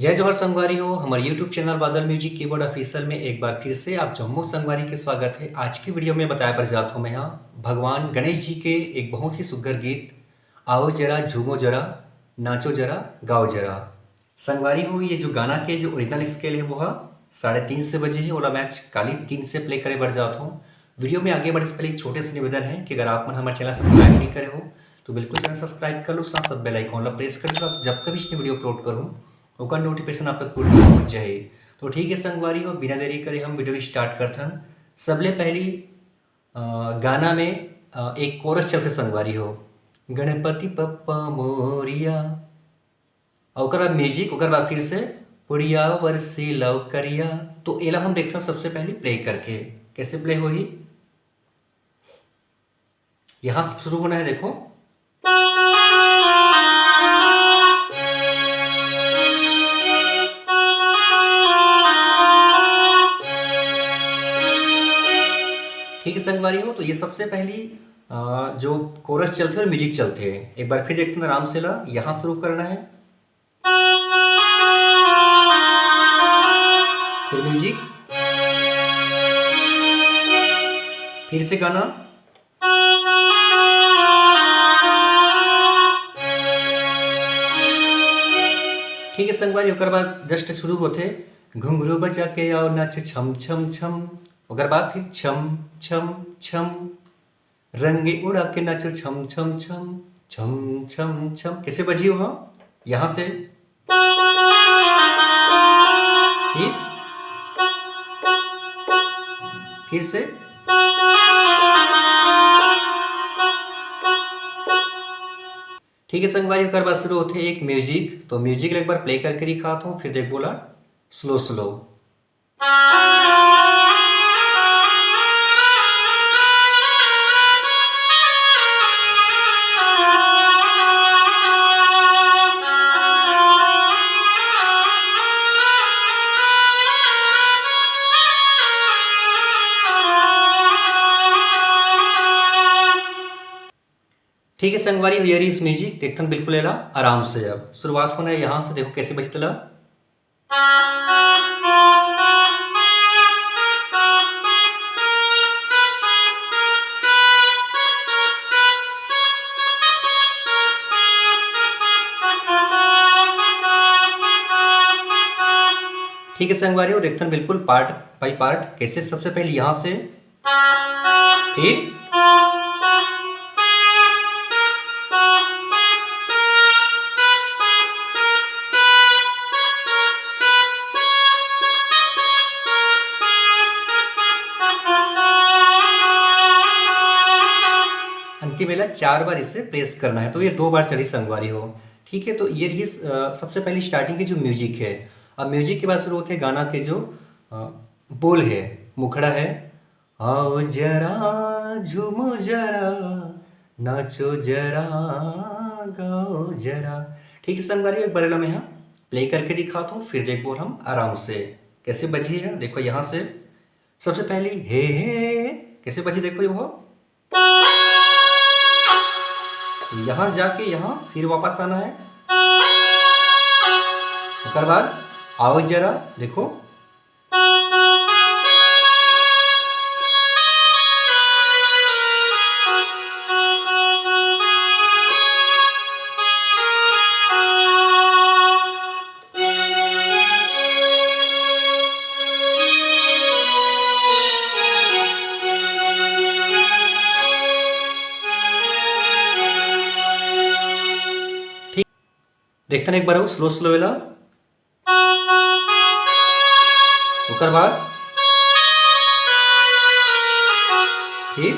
जय जोहर संगवारी हो हमारे यूट्यूब चैनल बादल म्यूजिक कीबोर्ड ऑफिशियल में एक बार फिर से आप जम्मू संगवारी के स्वागत है। आज की वीडियो में बताया पर जाता हूँ मैं यहाँ भगवान गणेश जी के एक बहुत ही सुंदर गीत आओ जरा झूमो जरा नाचो जरा गाओ जरा। संगवारी हो ये जो गाना के जो ओरिजिनल स्केल है वो है 3:30 से बजे है और मैं आज काली 3 से प्ले करे बढ़ जाता हूँ। वीडियो में आगे बढ़ने से पहले एक छोटे से निवेदन है कि अगर आप हमारे चैनल सब्सक्राइब नहीं करे हो तो बिल्कुल चैनल सब्सक्राइब कर लो, साथ साथ बेल आइकॉन प्रेस कर दो। जब कभी इसने वीडियो अपलोड करूँ उसका नोटिफिकेशन आप तक पूरी पहुंच जाए। तो ठीक है संगवारी हो, बिना देरी करे हम वीडियो स्टार्ट करते हैं। सबले पहली गाना में एक कोरस चलते संगवारी हो गणपति पप्पा मोरिया और म्यूजिक और बाद फिर से पुड़िया वर्षी लव करिया। तो एला हम देखते हैं सबसे पहले प्ले करके कैसे प्ले हो ही। यहाँ शुरू होना है, देखो ठीक है संगवारी हो। तो ये सबसे पहली जो कोरस चलते हैं और म्यूजिक चलते हैं, एक बार फिर देखते हैं आराम से ला। यहाँ शुरू करना है, फिर म्यूजिक, फिर से गाना, ठीक है संगवारी। ओकर बाद जस्ट शुरू होते घुंघरू बजा के आओ नाच छम छम छम, ओकर बाद फिर छम छम छम रंगे उड़ा के नाचो छम छम छम छम छम छम। कैसे बजी हो यहाँ से, फिर से ठीक है संगवारी। ओकर बाद शुरू होते एक म्यूजिक। तो म्यूजिक एक बार प्ले करके दिखाता हूँ, फिर देख बोला स्लो स्लो। ठीक है संगवारी हो यारी इस म्यूजिक देखते बिल्कुल एला आराम से। अब शुरुआत होना है यहाँ से, देखो कैसे बजतला। ठीक है संगवारी हो देखते बिल्कुल पार्ट बाई पार्ट कैसे। सबसे पहले यहाँ से, फिर अंतिम वेला 4 बार इसे प्रेस करना है। तो ये 2 बार चली संगवारी हो, ठीक है। तो ये रही सबसे पहली स्टार्टिंग की जो म्यूजिक है। अब म्यूजिक के बाद शुरू होते हैं गाना के जो बोल है, मुखड़ा है आओ जरा झूमो जरा नाचो जरा गाओ जरा। ठीक है संगवारी, एक बार मैं यहाँ प्ले करके दिखाता हूँ, फिर देख बोल हम आराम से कैसे बजी है। देखो यहाँ से सबसे पहली हे कैसे बजी, देखो ये वो। तो यहाँ जाके यहाँ फिर वापस आना है, उसके बाद आओ जरा, देखो देखते हैं एक बार स्लो स्लो वेला। उसके बाद फिर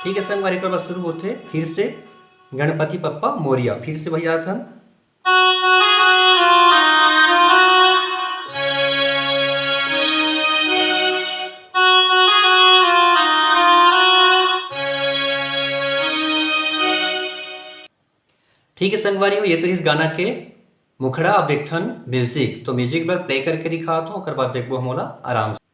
ठीक है संगवारी। एक बार शुरू होते फिर से गणपति पप्पा मोरिया, फिर से भैया था। ठीक है संगवारी हो, ये तो इस गाना के मुखड़ा। अब देखथन म्यूजिक। तो म्यूजिक पर प्ले करके दिखाता हूँ, बाद देखो हम आराम से।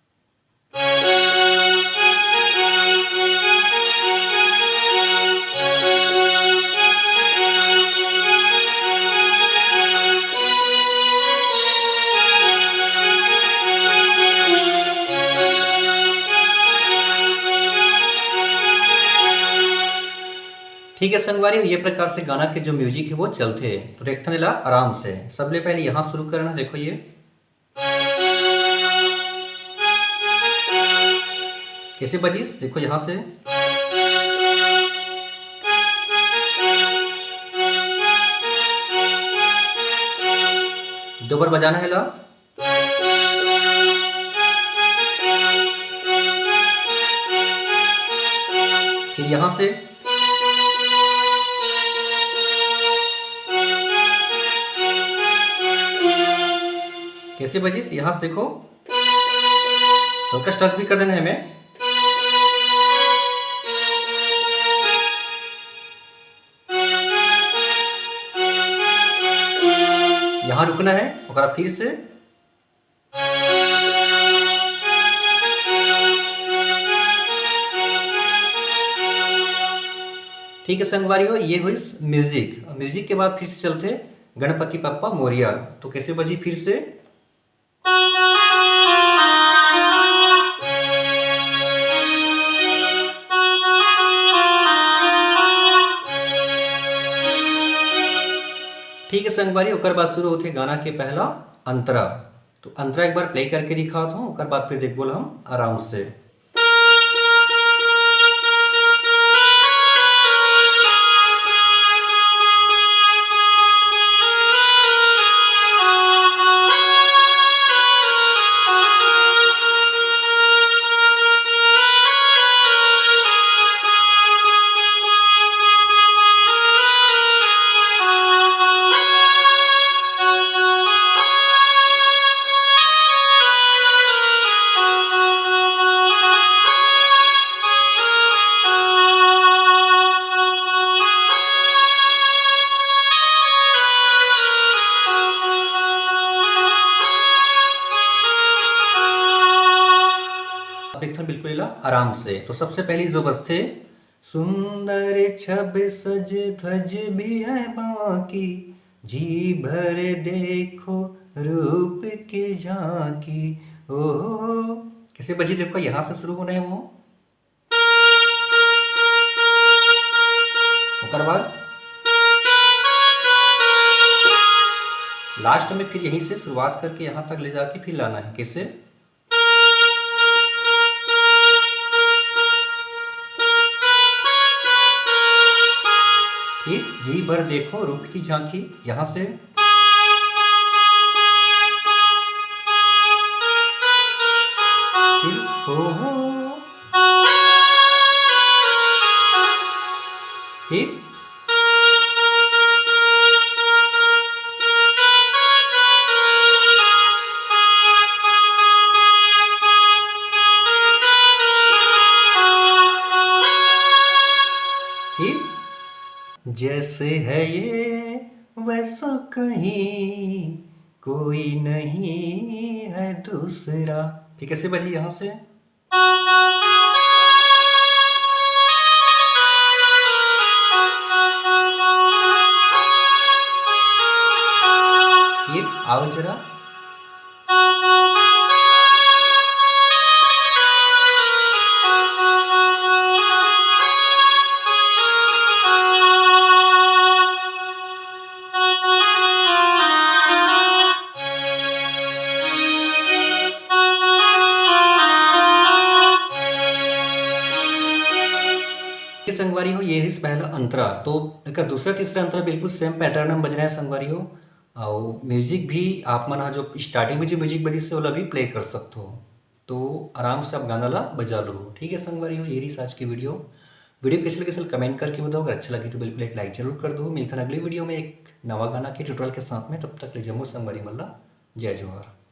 ठीक है संगवारी, ये प्रकार से गाना के जो म्यूजिक है वो चलते हैं। तो देखते ला आराम से। सबले पहले यहाँ शुरू करना, देखो ये कैसे बजीस, देखो यहाँ से दो बार बजाना है ला। फिर यहां से कैसे बजीस, यहां से देखो हल्का टच भी कर देना है हमें। यहां रुकना है और फिर से ठीक है संगवारी हो, ये हुई म्यूजिक। म्यूजिक के बाद फिर से चलते गणपति बप्पा मोरिया। तो कैसे बजी फिर से ठीक है संगवारी, ओकर बाद शुरू होते गाना के पहला अंतरा। तो अंतरा एक बार प्ले करके दिखाता हूँ, ओकर बाद फिर देख बोल हम आराम से। बिल्कुल आराम से। तो सबसे पहली जो बजते सुंदर छब सज ध्वज भी है बाकी, जी भर देखो रूप की झांकी। ओ कैसे बजी, देखो यहां से शुरू होना है वो, उसके बाद लास्ट में फिर यहीं से शुरुआत करके यहां तक ले जाके फिर लाना है। कैसे फिर जी भर देखो रूप की झांकी, यहां से फिर हो फिर जैसे है ये वैसा कहीं कोई नहीं है दूसरा। फिर कैसे बजी यहां से फिर आओ जरा संगवारी हो, ये है पहला अंतरा। तो एक दूसरा तीसरा अंतरा बिल्कुल सेम पैटर्न में बज रहा है संगवारी हो। और म्यूजिक भी आप मना जो स्टार्टिंग में जो म्यूजिक बजी से वाला भी प्ले कर सकते हो। तो आराम से आप गाना ला बजा लो। ठीक है संगवारी हो, ये रही आज की वीडियो कैसे लगे कमेंट करके बताओ। अगर अच्छा लगे तो बिल्कुल एक लाइक जरूर कर दो। मिलता है अगली वीडियो में एक नवा गाना के ट्यूटोरियल के साथ में। तब तक ले जम्मू संगवारी मल्ला, जय जोहार।